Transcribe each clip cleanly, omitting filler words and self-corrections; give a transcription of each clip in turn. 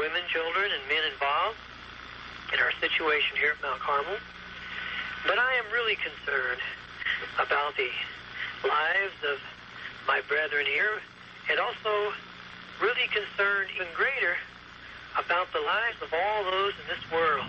women, children, and men involved in our situation here at Mount Carmel. But I am really concerned about the lives of my brethren here, and also really concerned even greater about the lives of all those in this world.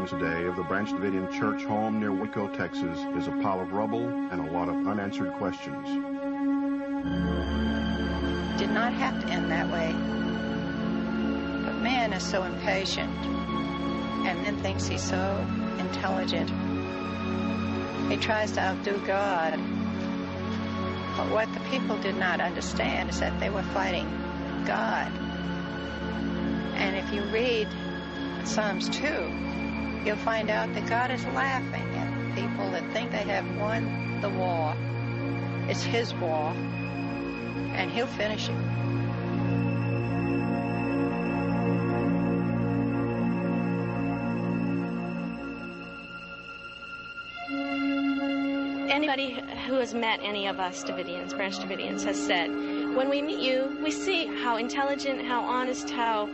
Today of the Branch Davidian church home near Waco, Texas, is a pile of rubble and a lot of unanswered questions. Did not have to end that way. But man is so impatient and then thinks he's so intelligent. He tries to outdo God. But what the people did not understand is that they were fighting God. And if you read Psalms 2, you'll find out that God is laughing at people that think they have won the war. It's his war, and he'll finish it. Anybody who has met any of us Davidians, Branch Davidians, has said, when we meet you, we see how intelligent, how honest, how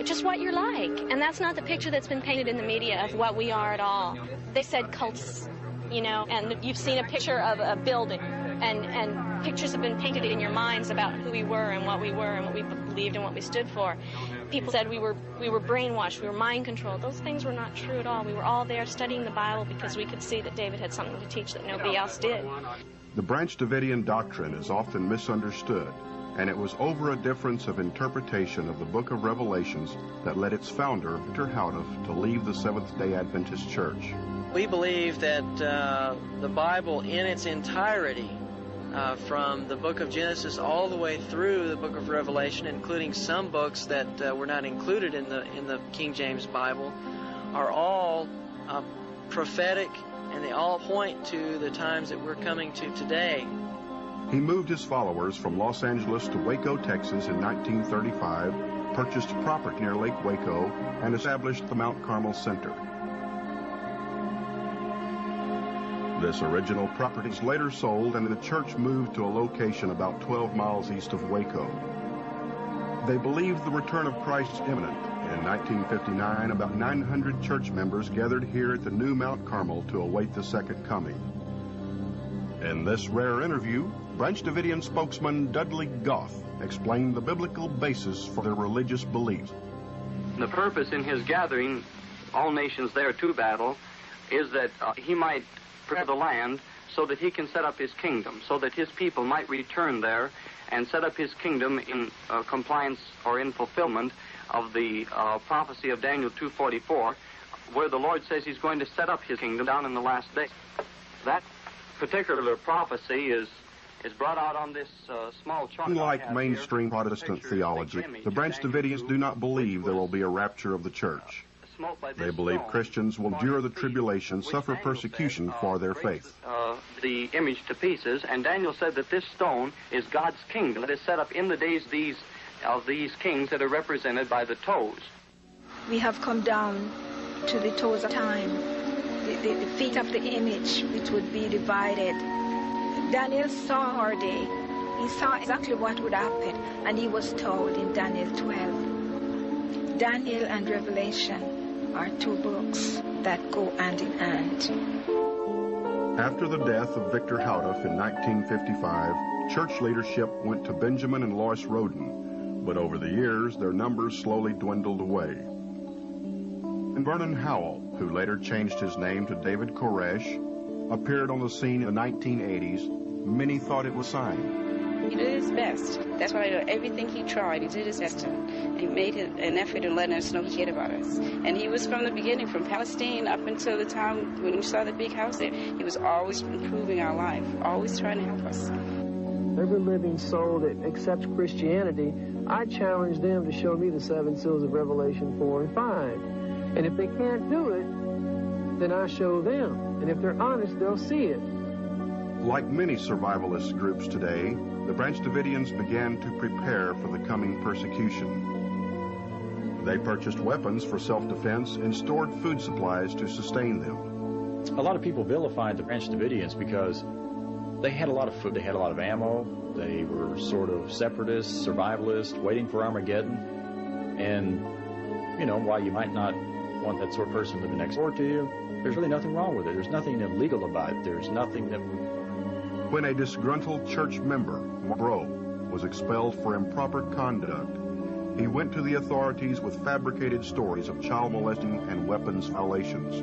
just what you're like. And that's not the picture that's been painted in the media of what we are at all. They said cults, you know, and you've seen a picture of a building, and pictures have been painted in your minds about who we were and what we believed and what we stood for. People said we were brainwashed, we were mind controlled. Those things were not true at all. We were all there studying the Bible because we could see that David had something to teach that nobody else did. The Branch Davidian doctrine is often misunderstood, and it was over a difference of interpretation of the book of Revelations that led its founder, Dr. Howell, to leave the Seventh-day Adventist Church. We believe that the Bible in its entirety, from the book of Genesis all the way through the book of Revelation, including some books that were not included in the King James Bible, are all prophetic, and they all point to the times that we're coming to today. He moved his followers from Los Angeles to Waco, Texas in 1935, purchased property near Lake Waco, and established the Mount Carmel Center. This original property was later sold, and the church moved to a location about 12 miles east of Waco. They believed the return of Christ is imminent. In 1959, about 900 church members gathered here at the new Mount Carmel to await the second coming. In this rare interview, Branch Davidian spokesman Dudley Goff explained the biblical basis for their religious beliefs. The purpose in his gathering all nations there to battle, is that he might prepare the land so that he can set up his kingdom, so that his people might return there and set up his kingdom in compliance or in fulfillment of the prophecy of Daniel 2:44, where the Lord says he's going to set up his kingdom down in the last day. That particular prophecy is brought out on this small chart. Unlike mainstream Protestant theology, the Branch Davidians do not believe there will be a rapture of the church. They believe Christians will endure the tribulation, suffer persecution for their faith. The image to pieces, and Daniel said that this stone is God's kingdom that is set up in the days of these kings that are represented by the toes. We have come down to the toes of time, the feet of the image, which would be divided. Daniel saw our day. He saw exactly what would happen, and he was told in Daniel 12. Daniel and Revelation are two books that go hand in hand. After the death of Victor Houteff in 1955, church leadership went to Benjamin and Lois Roden, but over the years their numbers slowly dwindled away. And Vernon Howell, who later changed his name to David Koresh, appeared on the scene in the 1980s. Many thought it was a sign. He did his best. That's why everything he tried, he did his best. He made an effort in letting us know he cared about us. And he was from the beginning, from Palestine up until the time when we saw the big house there. He was always improving our life, always trying to help us. Every living soul that accepts Christianity, I challenge them to show me the 7 seals of Revelation 4 and 5. And if they can't do it, then I show them. And if they're honest, they'll see it. Like many survivalist groups today, the Branch Davidians began to prepare for the coming persecution. They purchased weapons for self-defense and stored food supplies to sustain them. A lot of people vilified the Branch Davidians because they had a lot of food, they had a lot of ammo, they were sort of separatists, survivalists, waiting for Armageddon. And, you know, while you might not want that sort of person living next door to you, there's really nothing wrong with it. There's nothing illegal about it. There's nothing that... When a disgruntled church member, Bro, was expelled for improper conduct, he went to the authorities with fabricated stories of child molesting and weapons violations.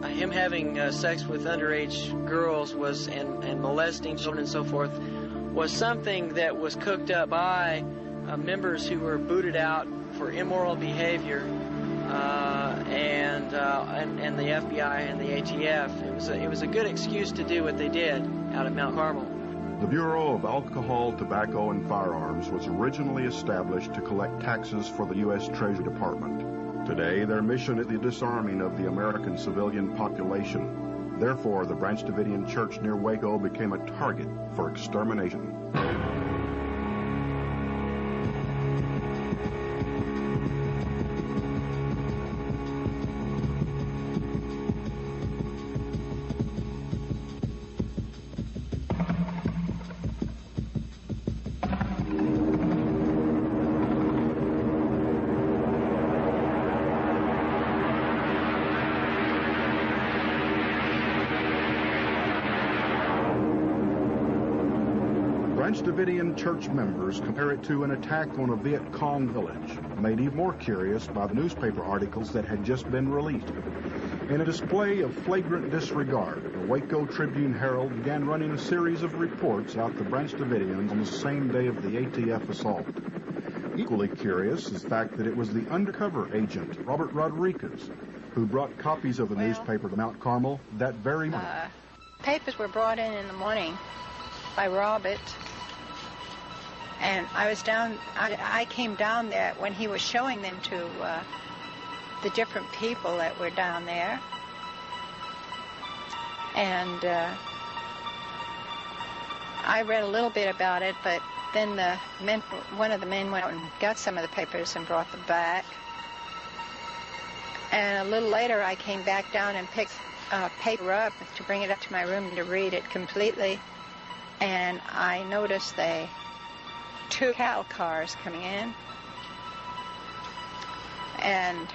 Him having sex with underage girls and molesting children and so forth was something that was cooked up by members who were booted out for immoral behavior, and the FBI and the ATF. It was a good excuse to do what they did out at Mount Carmel. The Bureau of Alcohol, Tobacco, and Firearms was originally established to collect taxes for the U.S. Treasury Department. Today, their mission is the disarming of the American civilian population. Therefore, the Branch Davidian Church near Waco became a target for extermination. Branch Davidian church members compare it to an attack on a Viet Cong village, made even more curious by the newspaper articles that had just been released. In a display of flagrant disregard, the Waco Tribune-Herald began running a series of reports about the Branch Davidians on the same day of the ATF assault. Equally curious is the fact that it was the undercover agent, Robert Rodriguez, who brought copies of the newspaper to Mount Carmel that very morning. Papers were brought in the morning by Robert. And I came down there when he was showing them to the different people that were down there. And I read a little bit about it, but then one of the men went out and got some of the papers and brought them back. And a little later, I came back down and picked paper up to bring it up to my room to read it completely. And I noticed 2 cattle cars coming in and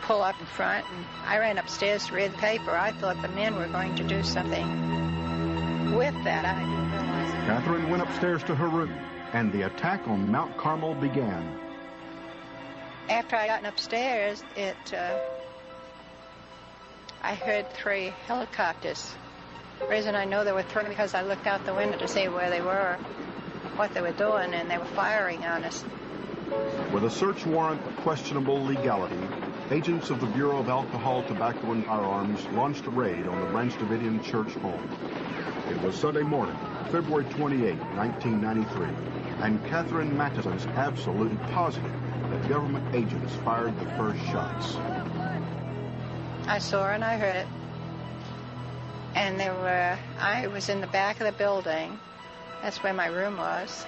pull up in front, and I ran upstairs to read the paper. I thought the men were going to do something with that. I didn't realize it. Catherine went upstairs to her room, and the attack on Mount Carmel began. After I got upstairs, I heard 3 helicopters. The reason I know there were 3 because I looked out the window to see where they were, what they were doing, and they were firing on us. With a search warrant of questionable legality, agents of the Bureau of Alcohol, Tobacco, and Firearms launched a raid on the Branch Davidian church home. It was Sunday morning, February 28, 1993, and Catherine Mattison's absolutely positive that government agents fired the first shots. I saw and I heard it. And I was in the back of the building. That's where my room was.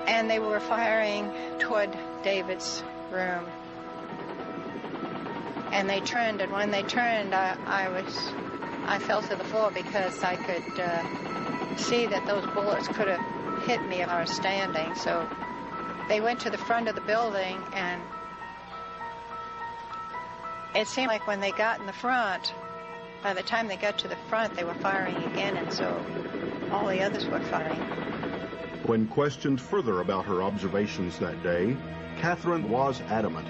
And they were firing toward David's room. And they turned, and when they turned, I fell to the floor because I could see that those bullets could have hit me if I was standing. So they went to the front of the building, and it seemed like when they got in the front, by the time they got to the front, they were firing again, and so all the others were firing. When questioned further about her observations that day, Catherine was adamant.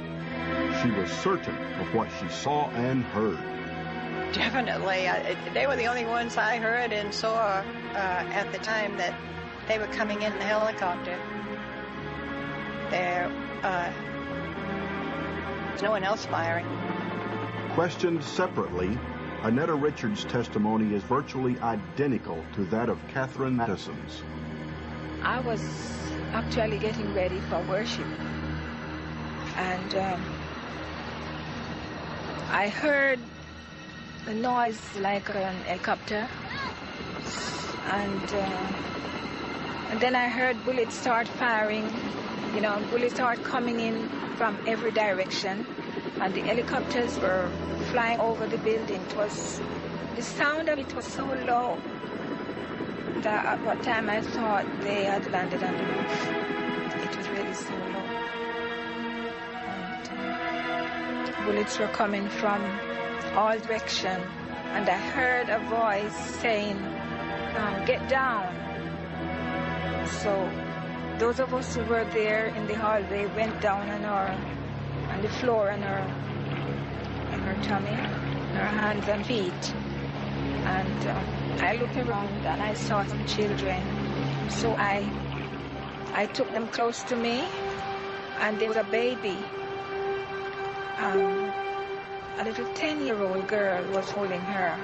She was certain of what she saw and heard. Definitely. They were the only ones I heard and saw at the time that they were coming in the helicopter. There was no one else firing. Questioned separately, Annetta Richards' testimony is virtually identical to that of Catherine Mattison's. I was actually getting ready for worship, and I heard a noise like an helicopter, and then I heard bullets start firing, bullets start coming in from every direction, and the helicopters were flying over the building. The sound of it was so low that at what time I thought they had landed on the roof. It was really so low. And bullets were coming from all directions, and I heard a voice saying, "Get down." So those of us who were there in the hallway went down on the floor on her tummy, on her hands and feet. And I looked around and I saw some children. So I took them close to me, and there was a baby. A little 10-year-old girl was holding her.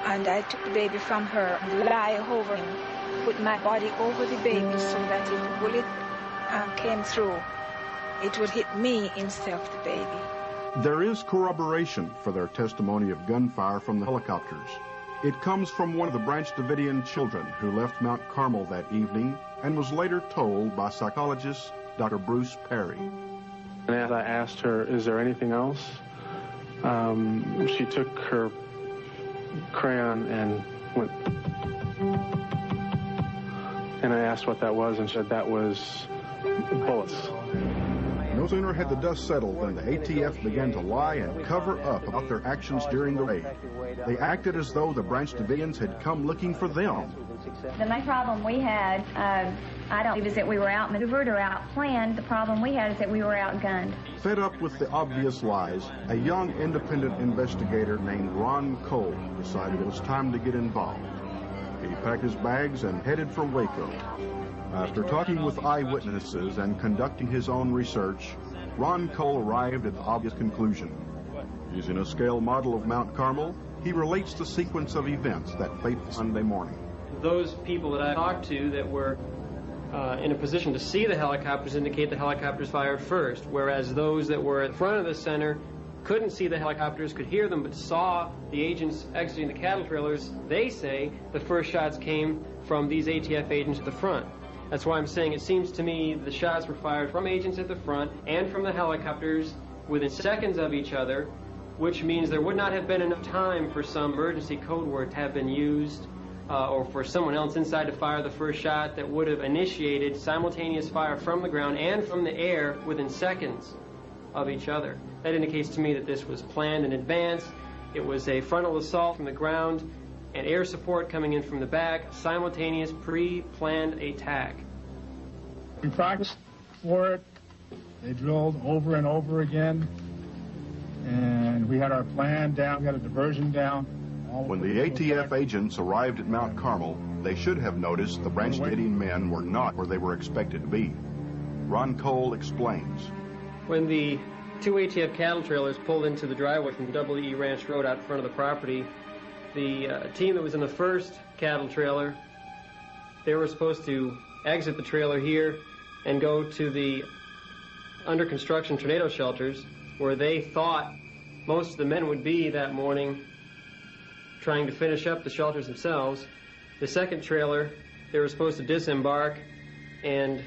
And I took the baby from her and lay over him, put my body over the baby so that if the bullet came through, it would hit me instead of the baby. There is corroboration for their testimony of gunfire from the helicopters. It comes from one of the Branch Davidian children who left Mount Carmel that evening and was later told by psychologist Dr. Bruce Perry. And as I asked her, is there anything else? She took her crayon and went, and I asked what that was, and she said that was bullets. No sooner had the dust settled than the ATF began to lie and cover up about their actions during the raid. They acted as though the Branch Davidians had come looking for them. The main problem we had, I don't believe, is that we were outmaneuvered or outplanned. The problem we had is that we were outgunned. Fed up with the obvious lies, a young independent investigator named Ron Cole decided it was time to get involved. He packed his bags and headed for Waco. After talking with eyewitnesses and conducting his own research, Ron Cole arrived at the obvious conclusion. Using a scale model of Mount Carmel, he relates the sequence of events that fateful Sunday morning. Those people that I talked to that were in a position to see the helicopters indicate the helicopters fired first, whereas those that were in front of the center couldn't see the helicopters, could hear them, but saw the agents exiting the cattle trailers. They say the first shots came from these ATF agents at the front. That's why I'm saying it seems to me the shots were fired from agents at the front and from the helicopters within seconds of each other, which means there would not have been enough time for some emergency code word to have been used or for someone else inside to fire the first shot that would have initiated simultaneous fire from the ground and from the air within seconds of each other. That indicates to me that this was planned in advance. It was a frontal assault from the ground and air support coming in from the back, simultaneous pre-planned attack. We practiced for it. They drilled over and over again. And And we had our plan down, we had a diversion down. When the ATF agents arrived at Mount Carmel, they should have noticed the Branch Davidian men were not where they were expected to be. Ron Cole explains. When the two ATF cattle trailers pulled into the driveway from WE Ranch Road out in front of the property, the team that was in the first cattle trailer, they were supposed to exit the trailer here and go to the under construction tornado shelters where they thought most of the men would be that morning trying to finish up the shelters themselves. The second trailer, they were supposed to disembark and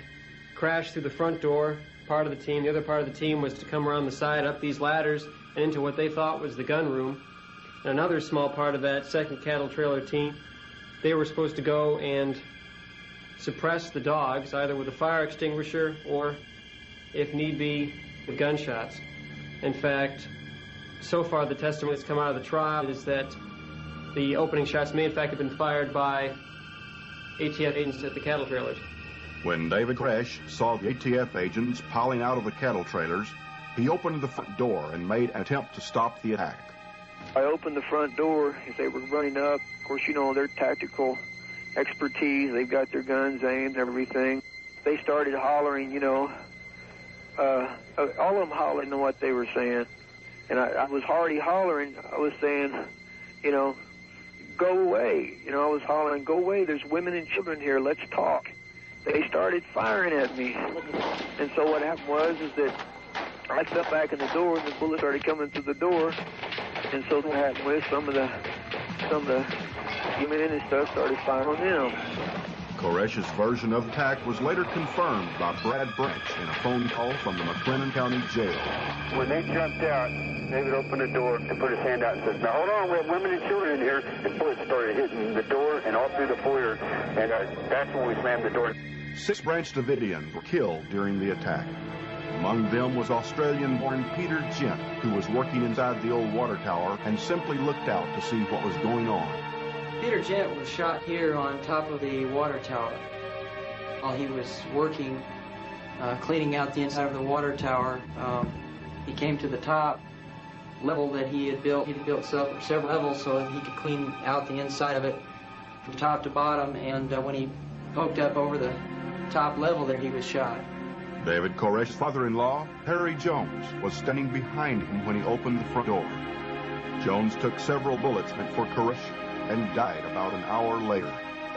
crash through the front door, part of the team. The other part of the team was to come around the side, up these ladders, and into what they thought was the gun room. And another small part of that second cattle trailer team, they were supposed to go and suppress the dogs, either with a fire extinguisher or, if need be, with gunshots. In fact, so far the testimony that's come out of the trial is that the opening shots may in fact have been fired by ATF agents at the cattle trailers. When David Koresh saw the ATF agents piling out of the cattle trailers, he opened the front door and made an attempt to stop the attack. I opened the front door as they were running up. Of course, you know, their tactical expertise. They've got their guns aimed and everything. They started hollering, you know, all of them hollering what they were saying. And I was already hollering. I was saying, you know, go away. You know, I was hollering, go away. There's women and children here. Let's talk. They started firing at me. And so what happened was is that I stepped back in the door and the bullets started coming through the door. And so what happened was some of the women and stuff started firing on them. Koresh's version of the attack was later confirmed by Brad Branch in a phone call from the McClennan County Jail. When they jumped out, David opened the door and put his hand out and said, "Now hold on, we have women and children in here." And bullets started hitting the door and all through the foyer, and that's when we slammed the door. 6 Branch Davidians were killed during the attack. Among them was Australian-born Peter Gent, who was working inside the old water tower and simply looked out to see what was going on. Peter Gent was shot here on top of the water tower while he was working, cleaning out the inside of the water tower. He came to the top level that he had built. He had built several levels so that he could clean out the inside of it from top to bottom, and when he poked up over the top level there, he was shot. David Koresh's father-in-law, Harry Jones, was standing behind him when he opened the front door. Jones took several bullets meant for Koresh and died about an hour later.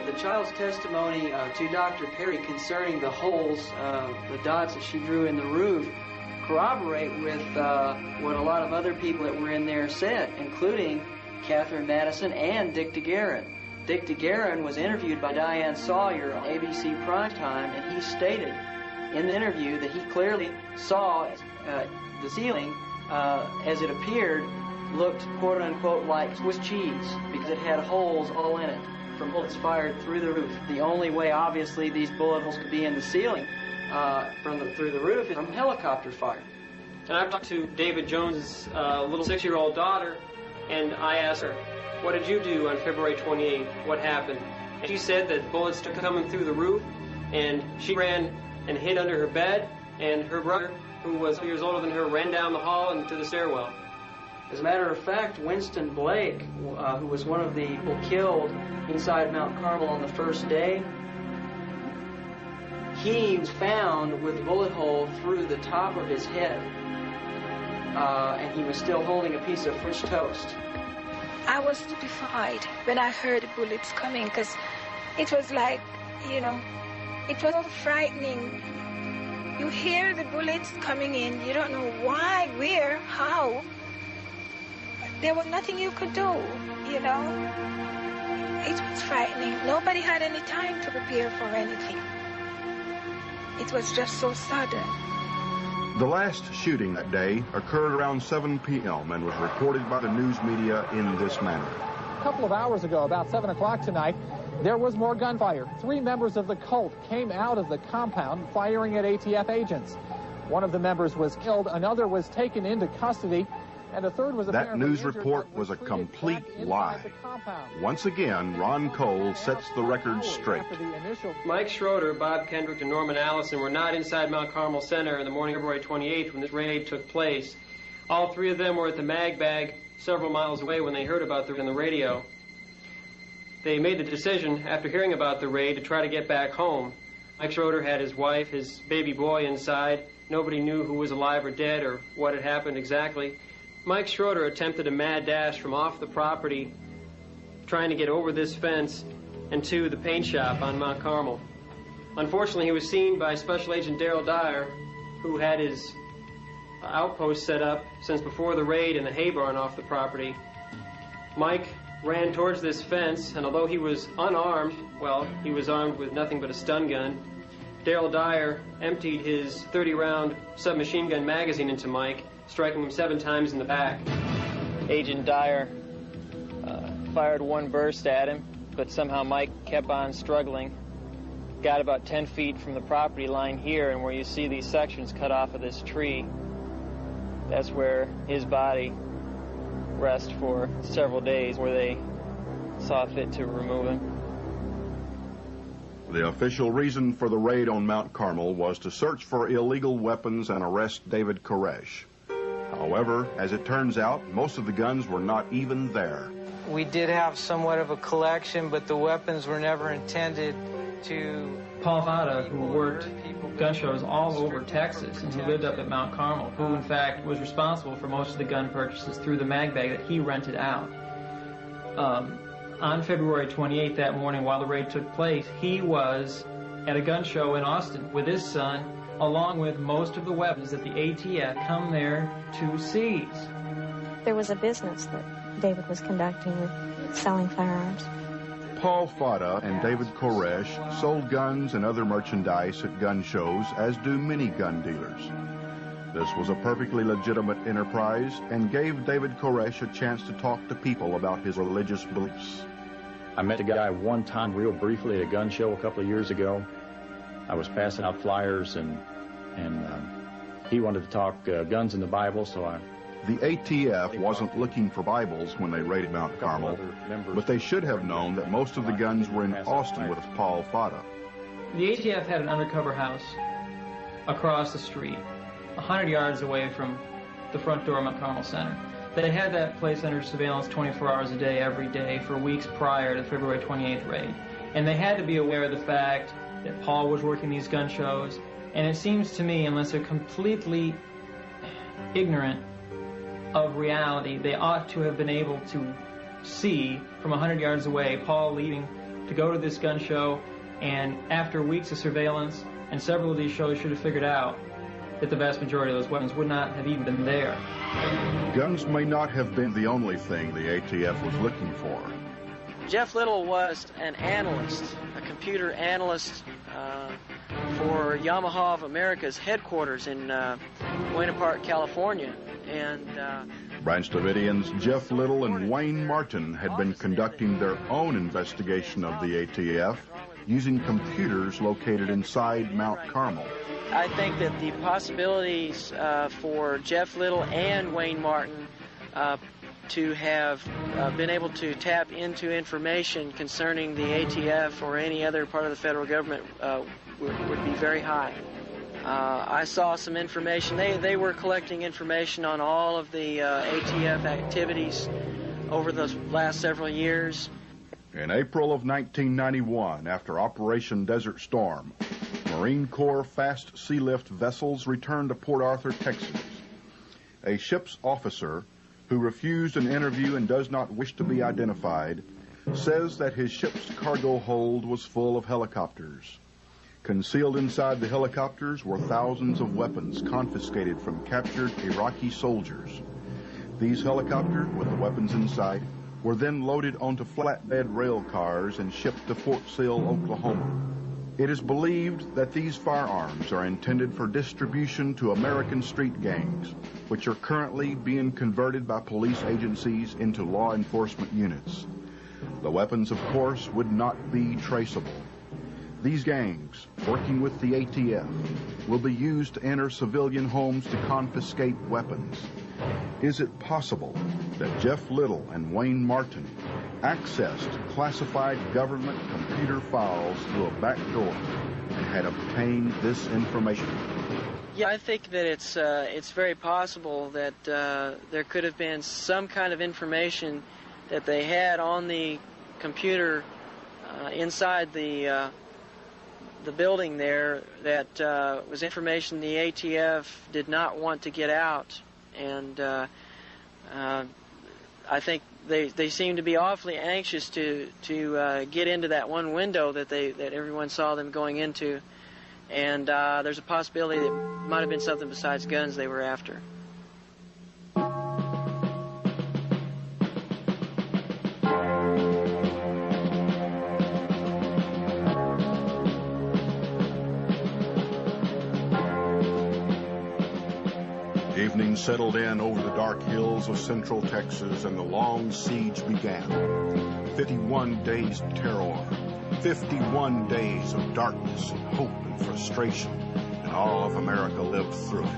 The child's testimony to Dr. Perry concerning the holes, the dots that she drew in the roof, corroborate with what a lot of other people that were in there said, including Catherine Madison and Dick DeGuerin. Dick DeGuerin was interviewed by Diane Sawyer on ABC Primetime, and he stated in the interview that he clearly saw the ceiling, as it appeared, looked quote-unquote like Swiss cheese because it had holes all in it from bullets fired through the roof. The only way, obviously, these bullet holes could be in the ceiling through the roof is from helicopter fire. And I've talked to David Jones' little 6-year-old daughter, and I asked her, "What did you do on February 28th? What happened?" And she said that bullets started coming through the roof, and she ran and hid under her bed, and her brother, who was 2 years older than her, ran down the hall and to the stairwell. As a matter of fact, Winston Blake, who was one of the people killed inside Mount Carmel on the first day, he was found with a bullet hole through the top of his head, and he was still holding a piece of French toast. I was stupefied when I heard the bullets coming, because it was like, you know, it was so frightening. You hear the bullets coming in, you don't know why, where, how. There was nothing you could do, you know. It was frightening. Nobody had any time to prepare for anything. It was just so sudden. The last shooting that day occurred around 7 p.m. and was reported by the news media in this manner. A couple of hours ago, about 7 o'clock tonight, there was more gunfire. 3 members of the cult came out of the compound firing at ATF agents. One of the members was killed, another was taken into custody, and a third was That news report was a complete lie. Once again, Ron Cole sets the record straight. Mike Schroeder, Bob Kendrick, and Norman Allison were not inside Mount Carmel Center in the morning of February 28th when this raid took place. All three of them were at the mag bag several miles away when they heard about the radio. They made the decision, after hearing about the raid, to try to get back home. Mike Schroeder had his wife, his baby boy inside. Nobody knew who was alive or dead or what had happened exactly. Mike Schroeder attempted a mad dash from off the property, trying to get over this fence and to the paint shop on Mount Carmel. Unfortunately, he was seen by Special Agent Darrell Dyer, who had his outpost set up since before the raid in the hay barn off the property. Mike ran towards this fence, and although he was unarmed, well, he was armed with nothing but a stun gun. Darrell Dyer emptied his 30-round submachine gun magazine into Mike, striking him 7 times in the back. Agent Dyer fired one burst at him, but somehow Mike kept on struggling. Got about 10 feet from the property line here, and where you see these sections cut off of this tree, that's where his body rests for several days, where they saw fit to remove him. The official reason for the raid on Mount Carmel was to search for illegal weapons and arrest David Koresh. However, as it turns out, most of the guns were not even there. We did have somewhat of a collection, but the weapons were never intended to... Paul Fata, who worked gun shows all over Texas and who lived up at Mount Carmel, who in fact was responsible for most of the gun purchases through the mag bag that he rented out. On February 28th, that morning while the raid took place, he was at a gun show in Austin with his son, along with most of the weapons that the ATF come there to seize. There was a business that David was conducting with selling firearms. Paul Fata and David Koresh sold guns and other merchandise at gun shows, as do many gun dealers. This was a perfectly legitimate enterprise and gave David Koresh a chance to talk to people about his religious beliefs. I met a guy one time real briefly at a gun show a couple of years ago. I was passing out flyers, and he wanted to talk guns in the Bible, so The ATF wasn't looking for Bibles when they raided Mount Carmel, but they should have known that most of the guns were in Austin with Paul Fata. The ATF had an undercover house across the street, 100 yards away from the front door of Mount Carmel Center. They had that place under surveillance 24 hours a day, every day, for weeks prior to the February 28th raid. And they had to be aware of the fact that Paul was working these gun shows. And it seems to me, unless they're completely ignorant of reality, they ought to have been able to see from 100 yards away Paul leaving to go to this gun show, and after weeks of surveillance, and several of these shows should have figured out that the vast majority of those weapons would not have even been there. Guns may not have been the only thing the ATF was looking for. Jeff Little was an analyst, a computer analyst for Yamaha of America's headquarters in Buena Park, California. And Branch Davidians Jeff Little and Wayne Martin had been conducting their own investigation of the ATF using computers located inside Mount Carmel. I think that the possibilities for Jeff Little and Wayne Martin to have been able to tap into information concerning the ATF or any other part of the federal government would be very high. I saw some information. They were collecting information on all of the ATF activities over the last several years. In April of 1991, after Operation Desert Storm, Marine Corps fast sealift vessels returned to Port Arthur, Texas. A ship's officer, who refused an interview and does not wish to be identified, says that his ship's cargo hold was full of helicopters. Concealed inside the helicopters were thousands of weapons confiscated from captured Iraqi soldiers. These helicopters, with the weapons inside, were then loaded onto flatbed rail cars and shipped to Fort Sill, Oklahoma. It is believed that these firearms are intended for distribution to American street gangs, which are currently being converted by police agencies into law enforcement units. The weapons, of course, would not be traceable. These gangs, working with the ATF, will be used to enter civilian homes to confiscate weapons. Is it possible that Jeff Little and Wayne Martin accessed classified government computer files through a back door and had obtained this information? Yeah, I think that it's very possible that there could have been some kind of information that they had on the computer inside the building there that was information the ATF did not want to get out, and I think they seem to be awfully anxious to get into that one window that everyone saw them going into, and there's a possibility that it might have been something besides guns they were after. Evening settled in over the dark hills of central Texas, and the long siege began. 51 days of terror, 51 days of darkness and hope and frustration, and all of America lived through it.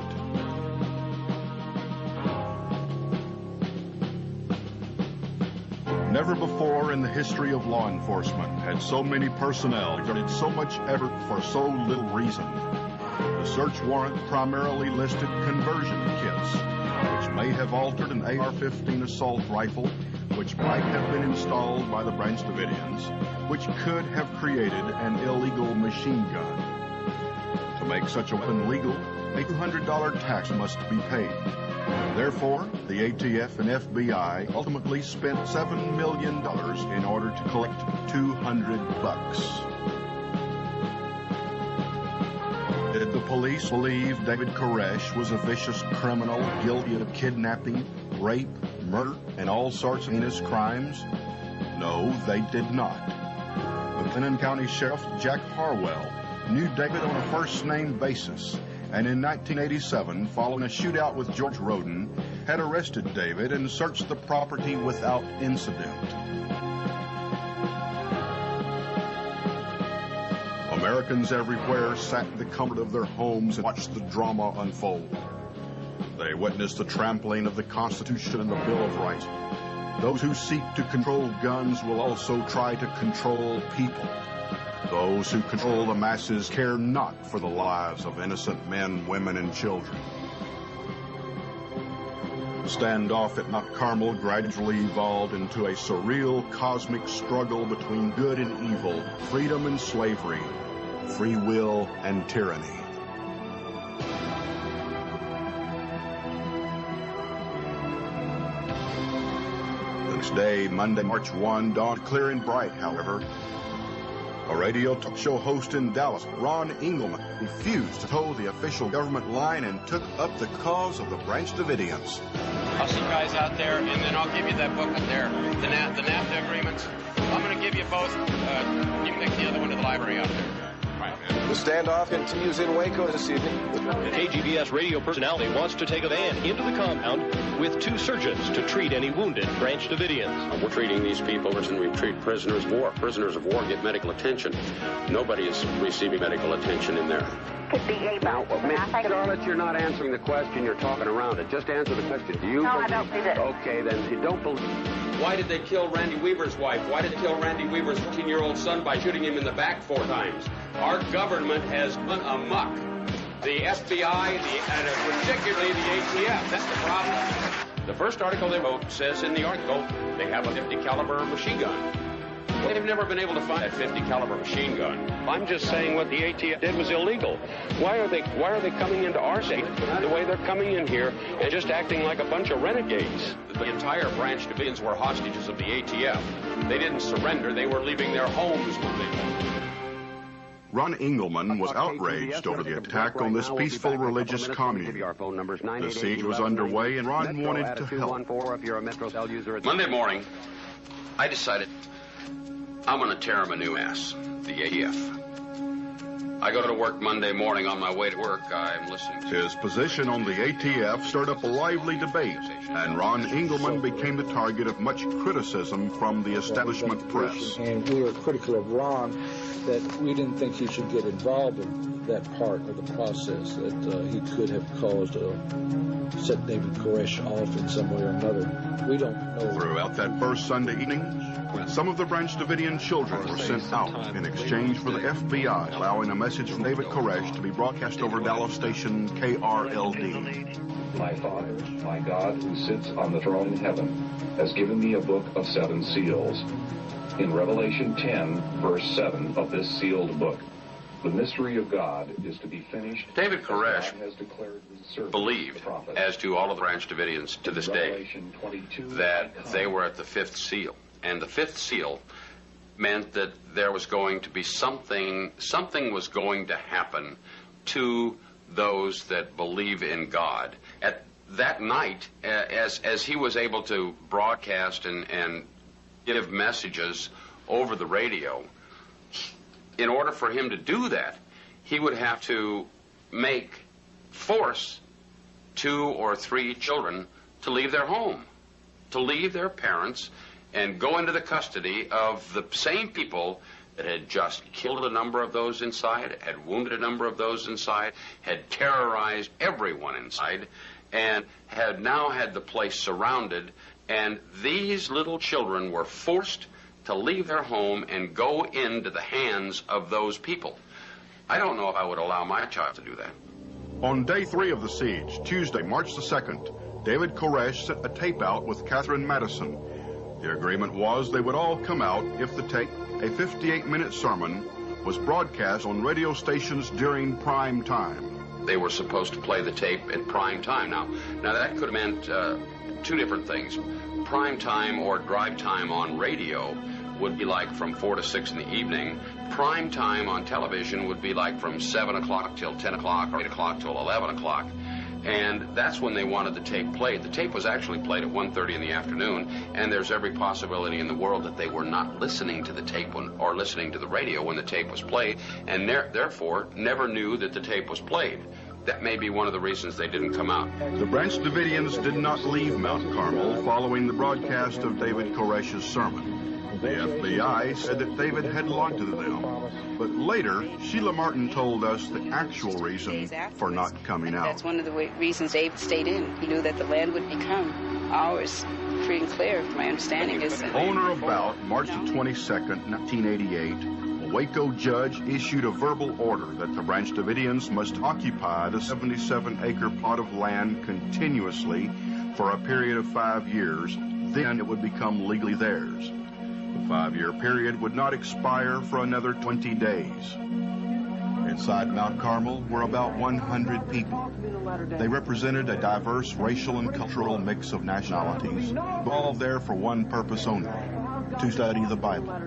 Never before in the history of law enforcement had so many personnel exerted so much effort for so little reason. The search warrant primarily listed conversion kits, which may have altered an AR-15 assault rifle, which might have been installed by the Branch Davidians, which could have created an illegal machine gun. To make such a weapon legal, a $200 tax must be paid. Therefore, the ATF and FBI ultimately spent $7 million in order to collect $200. Did the police believe David Koresh was a vicious criminal guilty of kidnapping, rape, murder, and all sorts of heinous crimes? No, they did not. McClennan County Sheriff Jack Harwell knew David on a first-name basis, and in 1987, following a shootout with George Roden, had arrested David and searched the property without incident. Americans everywhere sat in the comfort of their homes and watched the drama unfold. They witnessed the trampling of the Constitution and the Bill of Rights. Those who seek to control guns will also try to control people. Those who control the masses care not for the lives of innocent men, women, and children. The standoff at Mount Carmel gradually evolved into a surreal cosmic struggle between good and evil, freedom and slavery, free will and tyranny. The next day, Monday, March 1, dawned clear and bright, however. A radio talk show host in Dallas, Ron Engelman, refused to toe the official government line and took up the cause of the Branch Davidians. I'll see you guys out there, and then I'll give you that booklet there, the NAFTA agreements. I'm going to give you both. You can take the other one to the library out there. The standoff continues in Waco this evening. KGBS radio personality wants to take a van into the compound with 2 surgeons to treat any wounded Branch Davidians. We're treating these people as we treat prisoners of war. Prisoners of war get medical attention. Nobody is receiving medical attention in there. Could be about Charlotte, you're not answering the question. You're talking around it. Just answer the question. Do you No, believe? I don't believe it. Okay, then you don't believe. Why did they kill Randy Weaver's wife? Why did they kill Randy Weaver's 14-year-old son by shooting him in the back 4 times? Our government has gone amok. The FBI, and particularly the ATF. That's the problem. The first article they wrote says in the article they have a 50 caliber machine gun. Well, they've never been able to find a 50 caliber machine gun. I'm just saying what the ATF did was illegal. Why are they coming into our state the way they're coming in here and just acting like a bunch of renegades? The entire Branch Davidians were hostages of the ATF. They didn't surrender. They were leaving their homes when they left. Ron Engelman was outraged over the attack on this peaceful religious community. The siege was underway, and Ron wanted to help. Monday morning, I decided I'm going to tear him a new ass, the ATF. I go to work Monday morning. On my way to work, I'm listening to his position on the ATF stirred up a lively debate, and Ron Engelman became the target of much criticism from the establishment press. And we were critical of Ron that we didn't think he should get involved in that part of the process, that he could have caused set David Koresh off in some way or another. We don't know. Throughout that first Sunday evening, some of the Branch Davidian children were sent out in exchange for the FBI allowing a message from David Koresh to be broadcast over Dallas station KRLD. My Father, my God, who sits on the throne in heaven, has given me a book of 7 seals. In Revelation 10, verse 7 of this sealed book, the mystery of God is to be finished. David Koresh believed, as do all of the Branch Davidians to this day, that they were at the 5th seal. And the 5th seal meant that there was going to be something was going to happen to those that believe in God. At that night, as he was able to broadcast and give messages over the radio, in order for him to do that, he would have to force 2 or 3 children to leave their home, to leave their parents and go into the custody of the same people that had just killed a number of those inside, had wounded a number of those inside, had terrorized everyone inside, and had now had the place surrounded. And these little children were forced to leave their home and go into the hands of those people. I don't know if I would allow my child to do that. On day 3 of the siege, Tuesday, March the 2nd, David Koresh sent a tape out with Catherine Madison. The agreement was they would all come out if the tape, a 58-minute sermon, was broadcast on radio stations during prime time. They were supposed to play the tape at prime time. Now that could have meant 2 different things. Prime time or drive time on radio would be like from 4 to 6 in the evening. Prime time on television would be like from 7 o'clock till 10 o'clock or 8 o'clock till 11 o'clock. And that's when they wanted the tape played. The tape was actually played at 1:30 in the afternoon, and there's every possibility in the world that they were not listening to the tape or listening to the radio when the tape was played, and therefore never knew that the tape was played. That may be one of the reasons they didn't come out. The Branch Davidians did not leave Mount Carmel following the broadcast of David Koresh's sermon. The FBI said that David had lied to them, but later, Sheila Martin told us the actual reason for not coming out. That's one of the reasons David stayed in. He knew that the land would become ours, free and clear. My understanding is that on or about March the 22nd, 1988, a Waco judge issued a verbal order that the Branch Davidians must occupy the 77-acre plot of land continuously for a period of 5 years. Then it would become legally theirs. The 5-year period would not expire for another 20 days. Inside Mount Carmel were about 100 people. They represented a diverse racial and cultural mix of nationalities, all there for one purpose only, to study the Bible.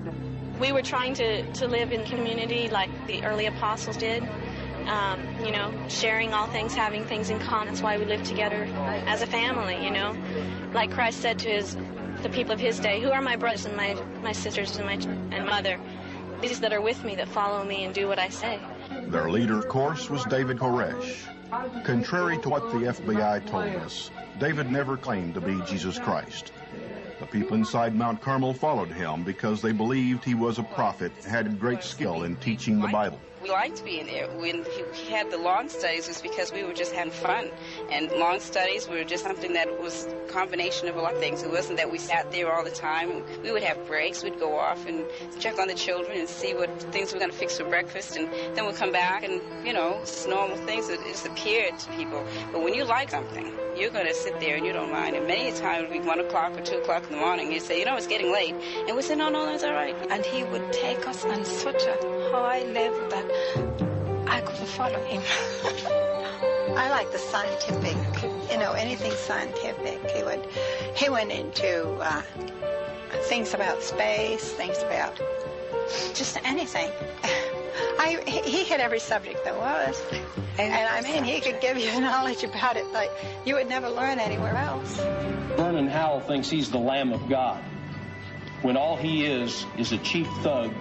We were trying to live in community like the early apostles did, sharing all things, having things in common. That's why we live together as a family, Like Christ said to the people of his day, who are my brothers and my sisters and mother? These that are with me, that follow me and do what I say. Their leader, of course, was David Koresh. Contrary to what the FBI told us, David never claimed to be Jesus Christ. The people inside Mount Carmel followed him because they believed he was a prophet and had great skill in teaching the Bible. We liked being there. When he had the long studies, it was because we were just having fun. And long studies were just something that was a combination of a lot of things. It wasn't that we sat there all the time. We would have breaks. We'd go off and check on the children and see what things we were going to fix for breakfast. And then we'd come back and, it's normal things that just appeared to people. But when you like something, you're going to sit there and you don't mind. And many a time it would be 1 o'clock or 2 o'clock in the morning. You'd say, it's getting late. And we'd say, no, that's all right. And he would take us on such a high level that I couldn't follow him. I like the scientific, anything scientific. He went into things about space, things about just anything. He hit every subject there was. And he could give you knowledge about it like you would never learn anywhere else. Vernon Howell thinks he's the Lamb of God, when all he is a chief thug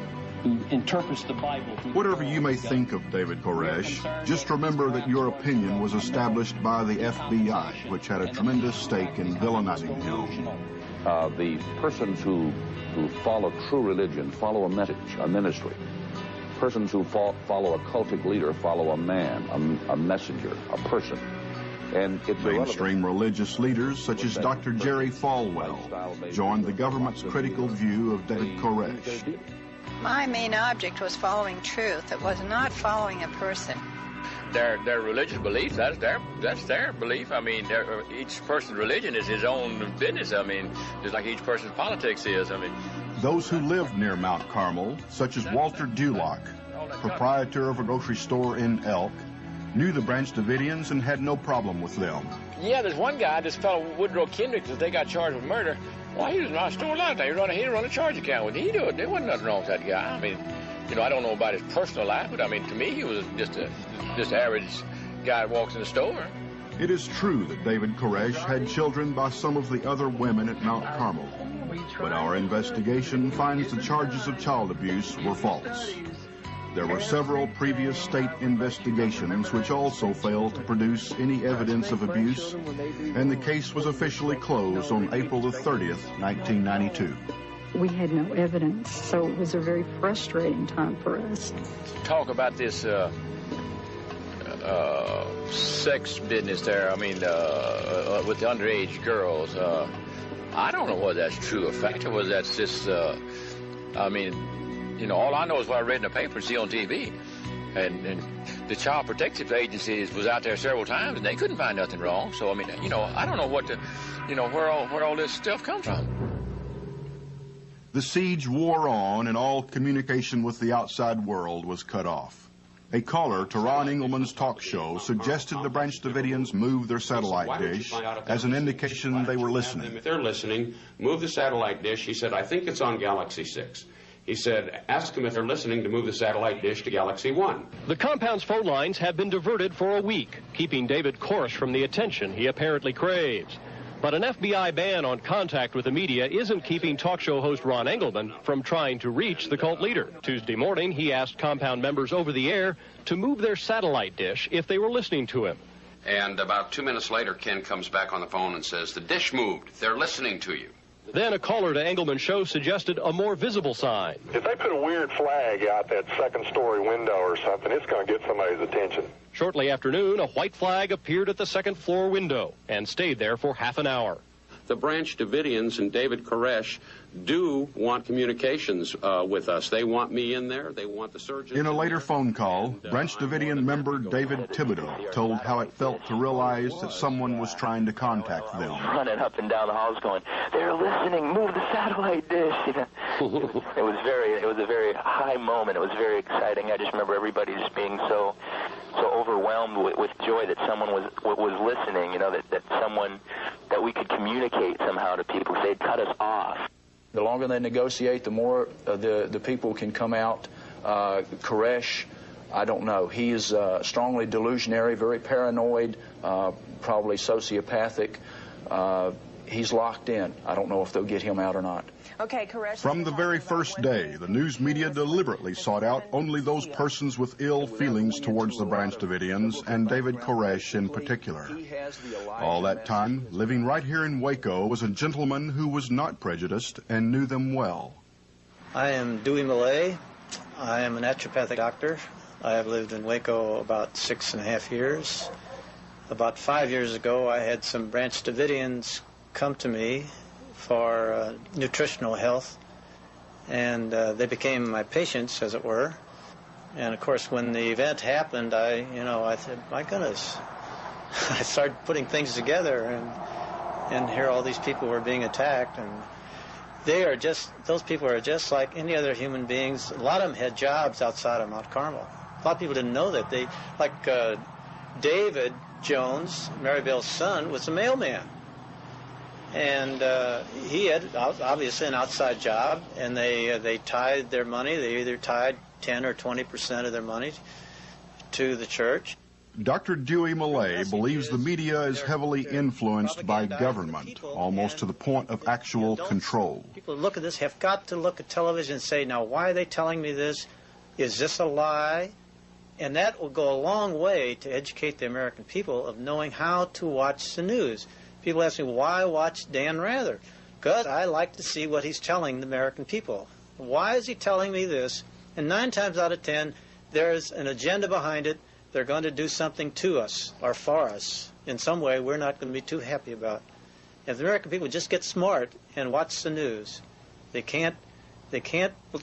who interprets the Bible. Whatever you may think of David Koresh, just remember that your opinion was established by the FBI, which had a tremendous stake in villainizing him. The persons who follow true religion follow a message, a ministry. Persons who follow a cultic leader follow a man, a messenger, a person. And it's mainstream religious leaders such as Dr. Jerry Falwell joined the government's critical view of David Koresh. My main object was following truth. It was not following a person. Their religious beliefs, that's their belief. I mean, each person's religion is his own business. I mean, just like each person's politics is. I mean, those who lived near Mount Carmel, such as Walter Dulock, proprietor of a grocery store in Elk, knew the Branch Davidians and had no problem with them. Yeah, there's one guy, this fellow Woodrow Kendrick, that they got charged with murder. Well, he was in our store a lot of times. He run a charge account with. He do it. There wasn't nothing wrong with that guy. I mean, you know, I don't know about his personal life, but I mean, to me, he was just an average guy that walks in the store. It is true that David Koresh had children by some of the other women at Mount Carmel, but our investigation finds the charges of child abuse were false. There were several previous state investigations which also failed to produce any evidence of abuse, and the case was officially closed on April the 30th, 1992. We had no evidence, so it was a very frustrating time for us. Talk about this sex business there, I mean, with the underage girls. I don't know whether that's true or fact, or whether that's just, I mean, you know, all I know is what I read in the paper and see on TV. And the Child Protective Agency was out there several times, and they couldn't find nothing wrong. So, I mean, you know, I don't know what to, you know, where all this stuff comes from. The siege wore on, and all communication with the outside world was cut off. A caller to Ron Engelman's talk show suggested the Branch Davidians move their satellite dish as an indication they were listening. If they're listening, move the satellite dish. He said, I think it's on Galaxy 6. He said, ask them if they're listening to move the satellite dish to Galaxy 1. The compound's phone lines have been diverted for a week, keeping David Koresh from the attention he apparently craves. But an FBI ban on contact with the media isn't keeping talk show host Ron Engelman from trying to reach the cult leader. Tuesday morning, he asked compound members over the air to move their satellite dish if they were listening to him. And about 2 minutes later, Ken comes back on the phone and says, the dish moved. They're listening to you. Then a caller to Engelman's show suggested a more visible sign. If they put a weird flag out that second-story window or something, it's going to get somebody's attention. Shortly after noon, a white flag appeared at the second-floor window and stayed there for half an hour. The Branch Davidians and David Koresh do want communications with us. They want me in there. They want the surgeon. In a later phone call, Branch Davidian member David Thibodeau told how it felt to realize that someone was trying to contact them. Running up and down the halls going, they're listening, move the satellite dish. You know? It was a very high moment. It was very exciting. I just remember everybody just being so overwhelmed with joy that someone was listening, you know, that we could communicate somehow to people. They'd cut us off. The longer they negotiate, the more the people can come out. Koresh, I don't know. He is strongly delusionary, very paranoid, probably sociopathic. He's locked in. I don't know if they'll get him out or not. Okay, Koresh. From the very first day, the news media deliberately sought out only those persons with ill feelings towards the Branch Davidians and David Koresh in particular. All that time, living right here in Waco was a gentleman who was not prejudiced and knew them well. I am Dewey Millay. I am a naturopathic doctor. I have lived in Waco about 6.5 years. About 5 years ago, I had some Branch Davidians come to me for nutritional health, and they became my patients, as it were. And of course, when the event happened, I said, my goodness, I started putting things together, and here all these people were being attacked, and those people are just like any other human beings. A lot of them had jobs outside of Mount Carmel. A lot of people didn't know that. David Jones, Maribel's son, was a mailman. And he had obviously an outside job, and they tied their money. They either tied 10 or 20% of their money to the church. Dr. Dewey Millay believes the media is heavily influenced by government, almost to the point of actual control. People who look at this have got to look at television and say, now, why are they telling me this? Is this a lie? And that will go a long way to educate the American people of knowing how to watch the news. People ask me, why watch Dan Rather? Because I like to see what he's telling the American people. Why is he telling me this And 9 times out of 10, there's an agenda behind it. They're going to do something to us or for us in some way we're not going to be too happy about. If the American people just get smart and watch the news, they can't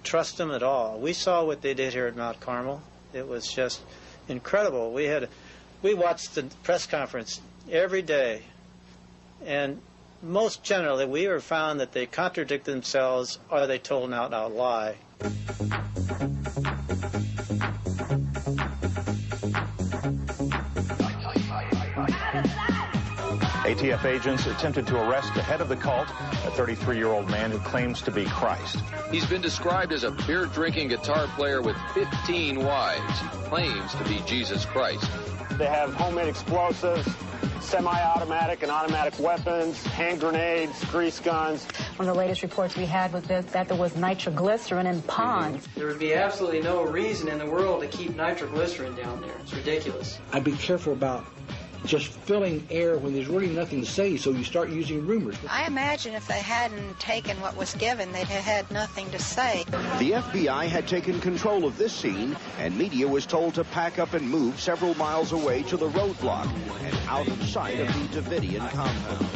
trust them at all. We saw what they did here at Mount Carmel. It was just incredible. We watched the press conference every day, and most generally we were found that they contradict themselves or they told an out-and-out lie. ATF agents attempted to arrest the head of the cult, a 33-year-old man who claims to be Christ. He's been described as a beer-drinking guitar player with 15 wives. He claims to be Jesus Christ. They have homemade explosives, semi-automatic and automatic weapons, hand grenades, grease guns. One of the latest reports we had was that there was nitroglycerin in ponds. There would be absolutely no reason in the world to keep nitroglycerin down there. It's ridiculous. I'd be careful about just filling air when there's really nothing to say, so you start using rumors. I imagine if they hadn't taken what was given, they'd have had nothing to say. The FBI had taken control of this scene, and media was told to pack up and move several miles away to the roadblock and out of sight of the Davidian compound.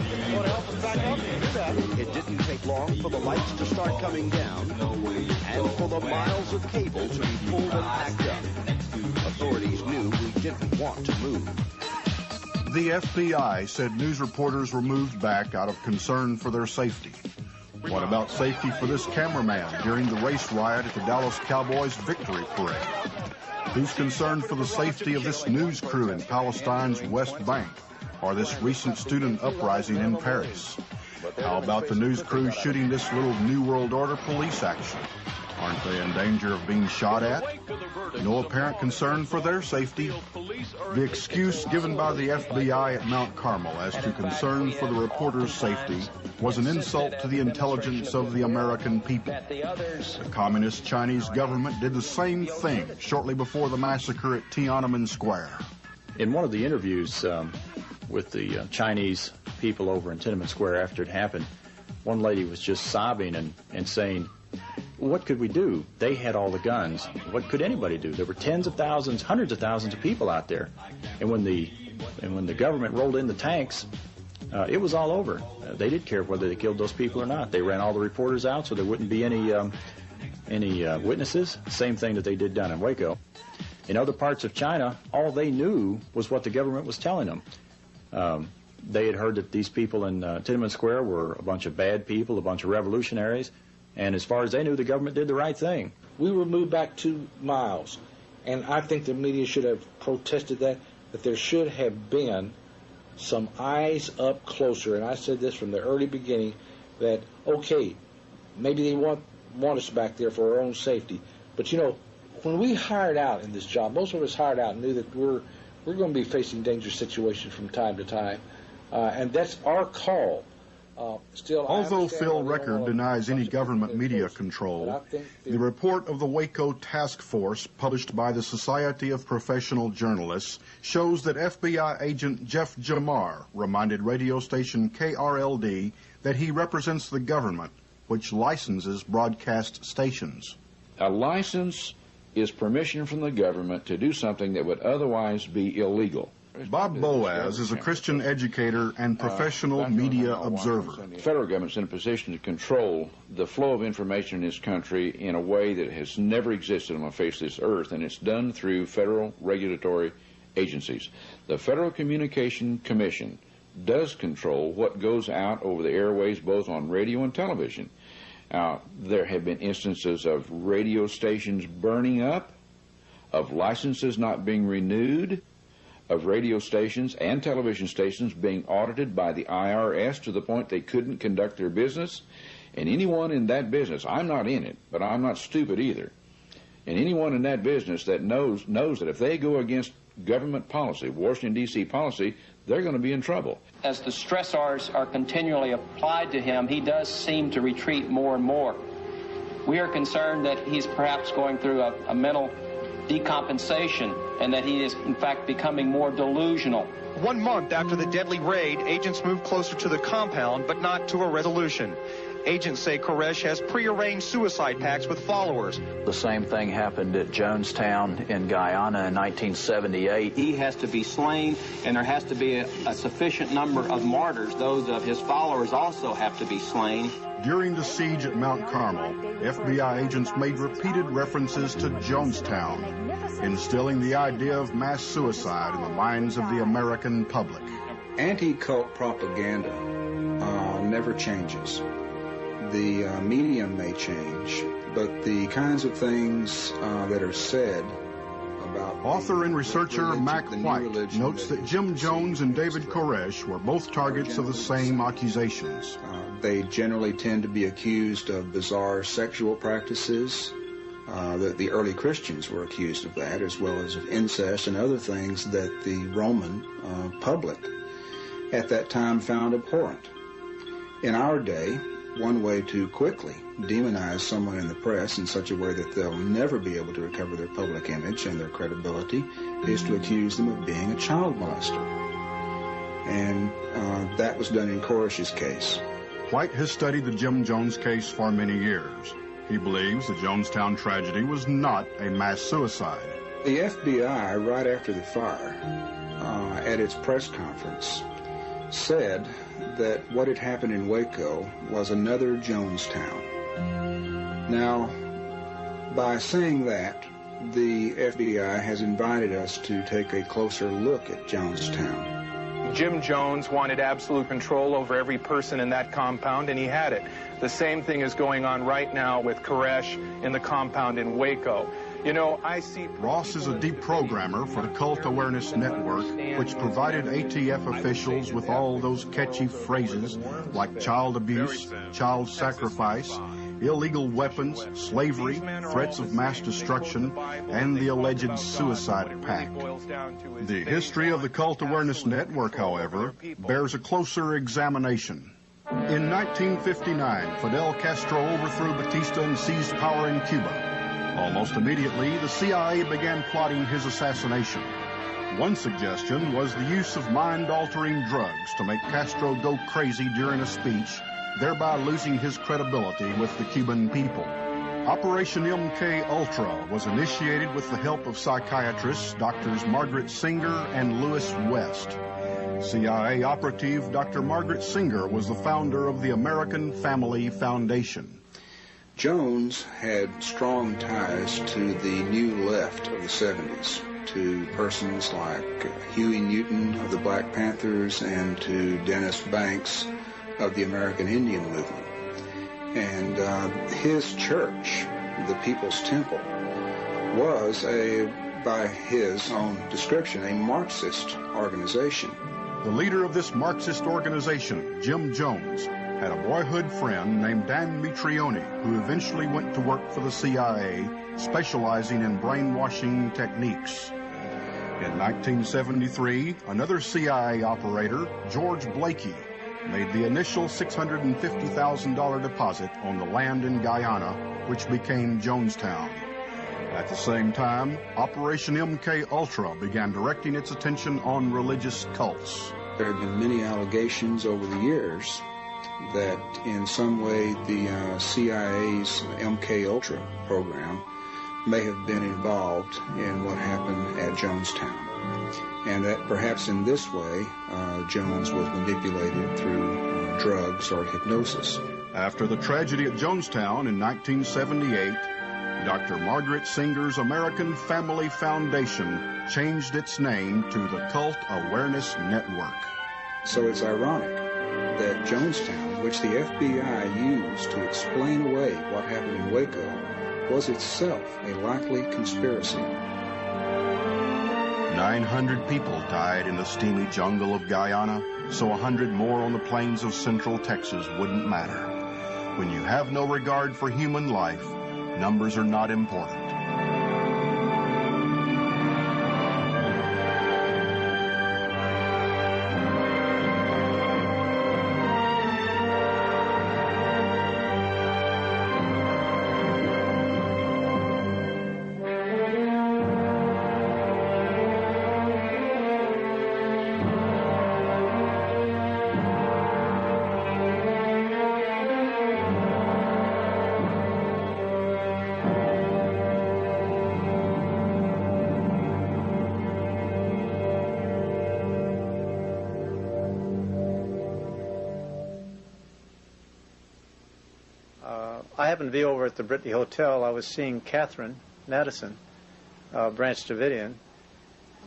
It didn't take long for the lights to start coming down and for the miles of cable to be pulled and packed up. Authorities knew we didn't want to move. The FBI said news reporters were moved back out of concern for their safety. What about safety for this cameraman during the race riot at the Dallas Cowboys victory parade? Who's concerned for the safety of this news crew in Palestine's West Bank or this recent student uprising in Paris? How about the news crew shooting this little New World Order police action? Aren't they in danger of being shot at? No apparent concern for their safety. The excuse given by the FBI at Mount Carmel as to concern for the reporters' safety was an insult to the intelligence of the American people. The Communist Chinese government did the same thing shortly before the massacre at Tiananmen Square. In one of the interviews with the Chinese people over in Tiananmen Square after it happened, one lady was just sobbing and saying, what could we do? They had all the guns. What could anybody do? There were tens of thousands, hundreds of thousands of people out there. And when the government rolled in the tanks, it was all over. They didn't care whether they killed those people or not. They ran all the reporters out so there wouldn't be any witnesses. Same thing that they did down in Waco. In other parts of China, all they knew was what the government was telling them. They had heard that these people in Tiananmen Square were a bunch of bad people, a bunch of revolutionaries. And as far as they knew, the government did the right thing. We were moved back 2 miles, and I think the media should have protested that there should have been some eyes up closer. And I said this from the early beginning, that, okay, maybe they want us back there for our own safety. But, you know, when we hired out in this job, most of us hired out and knew that we're going to be facing dangerous situations from time to time. And that's our call. Although Phil Record denies any government media control, the report of the Waco Task Force published by the Society of Professional Journalists shows that FBI agent Jeff Jamar reminded radio station KRLD that he represents the government, which licenses broadcast stations. A license is permission from the government to do something that would otherwise be illegal. Bob Boaz is a Christian educator and professional media observer. The federal government's in a position to control the flow of information in this country in a way that has never existed on the face of this earth, and it's done through federal regulatory agencies. The Federal Communication Commission does control what goes out over the airways, both on radio and television. There have been instances of radio stations burning up, of licenses not being renewed, of radio stations and television stations being audited by the IRS to the point they couldn't conduct their business. And anyone in that business, I'm not in it, but I'm not stupid either, and anyone in that business that knows that if they go against government policy, Washington, D.C. policy, they're going to be in trouble. As the stressors are continually applied to him, he does seem to retreat more and more. We are concerned that he's perhaps going through a mental decompensation and that he is, in fact, becoming more delusional. 1 month after the deadly raid, agents moved closer to the compound, but not to a resolution. Agents say Koresh has prearranged suicide pacts with followers. The same thing happened at Jonestown in Guyana in 1978. He has to be slain, and there has to be a sufficient number of martyrs. Those of his followers also have to be slain. During the siege at Mount Carmel, FBI agents made repeated references to Jonestown, instilling the idea of mass suicide in the minds of the American public. Anti-cult propaganda never changes. The medium may change, but the kinds of things that are said about... Author and researcher Mac White notes that Jim Jones and David Koresh were both targets of the same accusations. They generally tend to be accused of bizarre sexual practices. The early Christians were accused of that, as well as of incest and other things that the Roman public at that time found abhorrent. In our day, one way to quickly demonize someone in the press in such a way that they'll never be able to recover their public image and their credibility is to accuse them of being a child molester. And that was done in Koresh's case. White has studied the Jim Jones case for many years. He believes the Jonestown tragedy was not a mass suicide. The FBI, right after the fire, at its press conference, said that what had happened in Waco was another Jonestown. Now, by saying that, the FBI has invited us to take a closer look at Jonestown. Jim Jones wanted absolute control over every person in that compound, and he had it. The same thing is going on right now with Koresh in the compound in Waco. You know, I see... Ross is a deprogrammer for the Cult Awareness Network, which provided ATF officials with all those catchy phrases like child abuse, child sacrifice, illegal weapons, slavery, threats of mass destruction, and the alleged suicide pact. The history of the Cult Awareness Network, however, bears a closer examination. In 1959, Fidel Castro overthrew Batista and seized power in Cuba. Almost immediately, the CIA began plotting his assassination. One suggestion was the use of mind-altering drugs to make Castro go crazy during a speech, thereby losing his credibility with the Cuban people. Operation MK Ultra was initiated with the help of psychiatrists Drs. Margaret Singer and Lewis West. CIA operative Dr. Margaret Singer was the founder of the American Family Foundation. Jones had strong ties to the new left of the 70s, to persons like Huey Newton of the Black Panthers and to Dennis Banks of the American Indian Movement. And his church, the People's Temple, was by his own description, a Marxist organization. The leader of this Marxist organization, Jim Jones, had a boyhood friend named Dan Mitrione, who eventually went to work for the CIA, specializing in brainwashing techniques. In 1973, another CIA operator, George Blakey, made the initial $650,000 deposit on the land in Guyana, which became Jonestown. At the same time, Operation MK Ultra began directing its attention on religious cults. There have been many allegations over the years that in some way the CIA's MK Ultra program may have been involved in what happened at Jonestown, and that perhaps in this way Jones was manipulated through drugs or hypnosis. After the tragedy at Jonestown in 1978, Dr. Margaret Singer's American Family Foundation changed its name to the Cult Awareness Network. So it's ironic that Jonestown, which the FBI used to explain away what happened in Waco, was itself a likely conspiracy. 900 people died in the steamy jungle of Guyana, so 100 more on the plains of central Texas wouldn't matter. When you have no regard for human life, numbers are not important. I happened to be over at the Bentley Hotel. I was seeing Catherine Madison, Branch Davidian,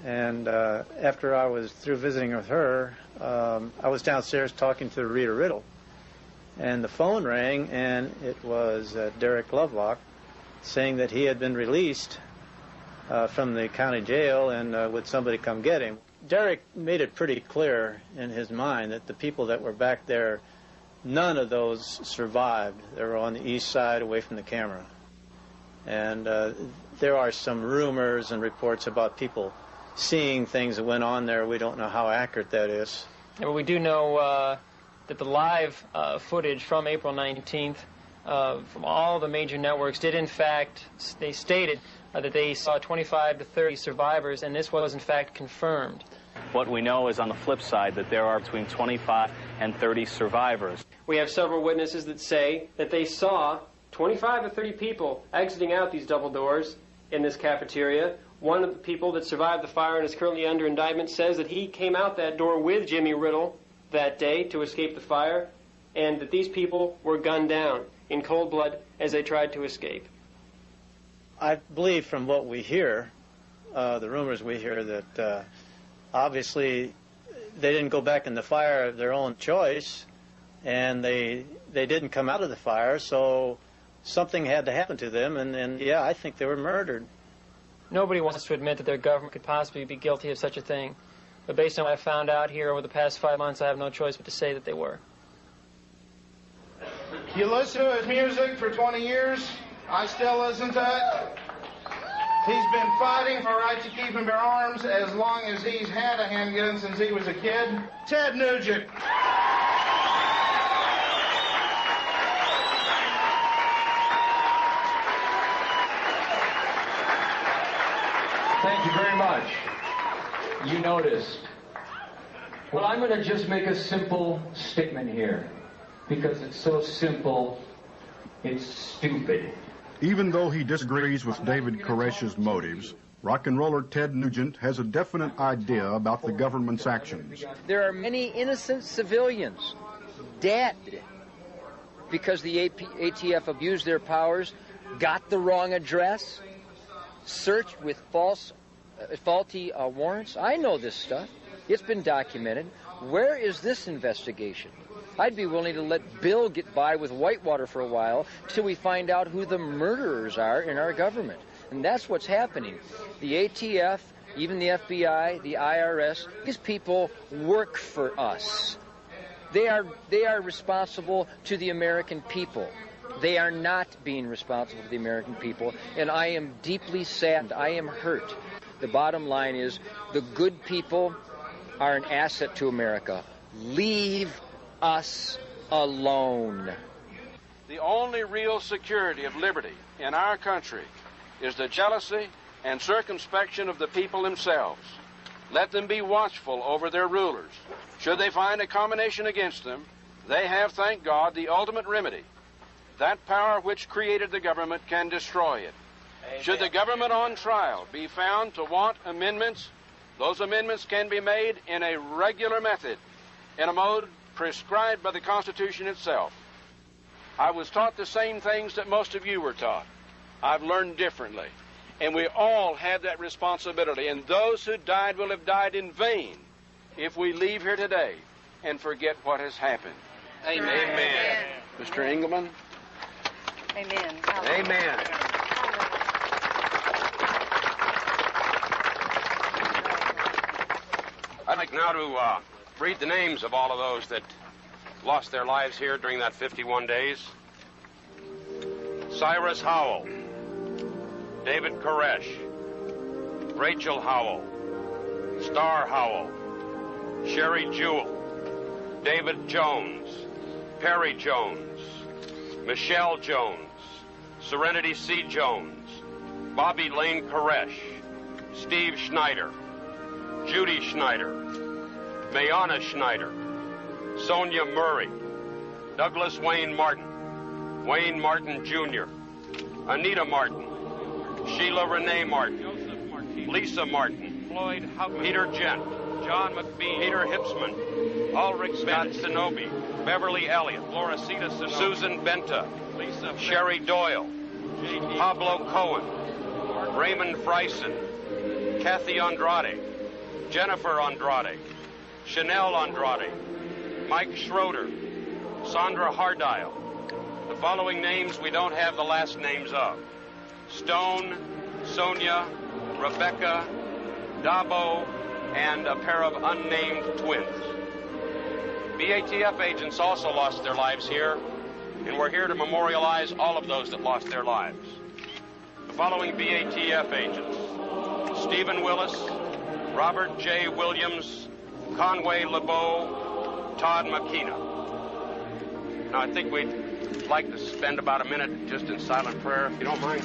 and after I was through visiting with her, I was downstairs talking to Rita Riddle, and the phone rang, and it was Derek Lovelock saying that he had been released from the county jail, and would somebody come get him. Derek made it pretty clear in his mind that the people that were back there, none of those survived. They were on the east side away from the camera. And there are some rumors and reports about people seeing things that went on there. We don't know how accurate that is. Yeah, but we do know that the live footage from April 19th from all the major networks did, in fact, they stated that they saw 25 to 30 survivors, and this was, in fact, confirmed. What we know is, on the flip side, that there are between 25 and 30 survivors. We have several witnesses that say that they saw 25 to 30 people exiting out these double doors in this cafeteria. One of the people that survived the fire and is currently under indictment says that he came out that door with Jimmy Riddle that day to escape the fire, and that these people were gunned down in cold blood as they tried to escape. I believe from what we hear, the rumors we hear, that obviously they didn't go back in the fire of their own choice, and they didn't come out of the fire, so something had to happen to them, and yeah, I think they were murdered. Nobody wants to admit that their government could possibly be guilty of such a thing, but based on what I found out here over the past 5 months, I have no choice but to say that they were. You listen to his music for 20 years. I still listen to it. He's been fighting for right to keep and bear arms as long as he's had a handgun since he was a kid. Ted Nugent. Thank you very much. You noticed. Well, I'm going to just make a simple statement here, because it's so simple, it's stupid. Even though he disagrees with David Koresh's motives, rock and roller Ted Nugent has a definite idea about the government's actions. There are many innocent civilians dead because the ATF abused their powers, got the wrong address, searched with faulty warrants. I know this stuff. It's been documented. Where is this investigation? I'd be willing to let Bill get by with Whitewater for a while till we find out who the murderers are in our government. And that's what's happening. The ATF, even the FBI, the IRS, these people work for us. They are responsible to the American people. They are not being responsible to the American people, and I am deeply saddened. I am hurt. The bottom line is the good people are an asset to America. Leave us alone. The only real security of liberty in our country is the jealousy and circumspection of the people themselves. Let them be watchful over their rulers. Should they find a combination against them, they have, thank God, the ultimate remedy. That power which created the government can destroy it. Amen. Should the government on trial be found to want amendments, those amendments can be made in a regular method, in a mode prescribed by the Constitution itself. I was taught the same things that most of you were taught. I've learned differently. And we all have that responsibility. And those who died will have died in vain if we leave here today and forget what has happened. Amen. Amen. Mr. Engelman. Amen. Amen. I'd like now to read the names of all of those that lost their lives here during that 51 days. Cyrus Howell, David Koresh, Rachel Howell, Star Howell, Sherry Jewell, David Jones, Perry Jones, Michelle Jones, Serenity C. Jones, Bobby Lane Koresh, Steve Schneider, Judy Schneider, Mayana Schneider, Sonia Murray, Douglas Wayne Martin, Wayne Martin Jr., Anita Martin, Sheila Renee Martin, Lisa Martin, Peter Gent, John McBean, Peter Hipsman, Ulrich Shinobi, Beverly Elliott, Floricita Sonobi, Susan Benta, Lisa Sherry Doyle, Pablo Cohen, Raymond Friesen, Kathy Andrade, Jennifer Andrade, Chanel Andrade, Mike Schroeder, Sandra Hardile. The following names we don't have the last names of: Stone, Sonia, Rebecca, Dabo, and a pair of unnamed twins. BATF agents also lost their lives here, and we're here to memorialize all of those that lost their lives. The following BATF agents: Stephen Willis, Robert J. Williams, Conway LeBeau, Todd McKenna. Now, I think we'd like to spend about a minute just in silent prayer, if you don't mind.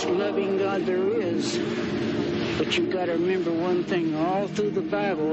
Loving God there is, but you've got to remember one thing all through the Bible.